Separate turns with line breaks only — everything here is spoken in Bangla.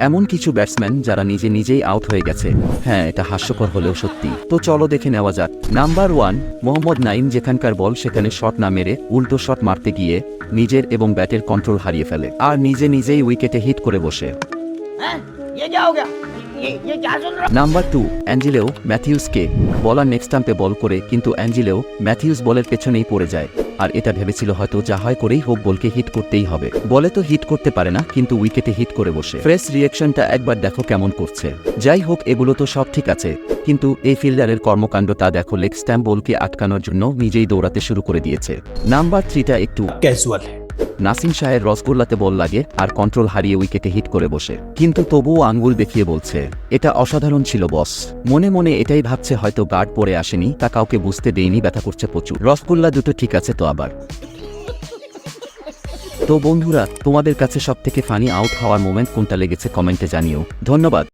এমন কিছু ব্যাটসম্যান যারা নিজে নিজেই আউট হয়ে গেছে। হ্যাঁ, এটা হাস্যকর হলেও সত্যি। তো চলো দেখে নেওয়া যাক। নাম্বার 1, মোহাম্মদ নাইম। যেখানকার বল সেখানে শট না মেরে উল্টো শট মারতে গিয়ে নিজের এবং ব্যাটের কন্ট্রোল হারিয়ে ফেলে আর নিজে নিজেই উইকেটে হিট করে বসে। নাম্বার 2, অ্যাঞ্জেলো ম্যাথিউসকে। বলার নেক্সট স্টাম্পে বল করে কিন্তু অ্যাঞ্জেলো ম্যাথিউস বলের পেছনেই পড়ে যায় আর এটা ভেবেছিল হয়তো যা হয় করেই হোক বলকে হিট করতেই হবে। বলে তো হিট করতে পারে না কিন্তু উইকেটে হিট করে বসে। ফ্রেশ রিয়াকশনটা একবার দেখো কেমন করছে। যাই হোক, এগুলো তো সব ঠিক আছে, কিন্তু এই ফিল্ডারের কর্মকাণ্ড তা দেখো। লেগ স্ট্যাম্প বলকে আটকানোর জন্য নিজেই দৌড়াতে শুরু করে দিয়েছে। নাম্বার 3টা একটু
ক্যাজুয়াল।
নাসিম শাহের রসগোল্লাতে বল লাগে আর কন্ট্রোল হারিয়ে উইকেটে হিট করে বসে, কিন্তু তবুও আঙ্গুল দেখিয়ে বলছে এটা অসাধারণ ছিল বস। মনে মনে এটাই ভাবছে হয়তো গার্ড পরে আসেনি, তা কাউকে বুঝতে দেয়নি, ব্যথা করছে প্রচুর। রসগোল্লা দুটো ঠিক আছে তো আবার। তো বন্ধুরা, তোমাদের কাছে সবথেকে ফানি আউট হওয়ার মোমেন্ট কোনটা লেগেছে কমেন্টে জানিও। ধন্যবাদ।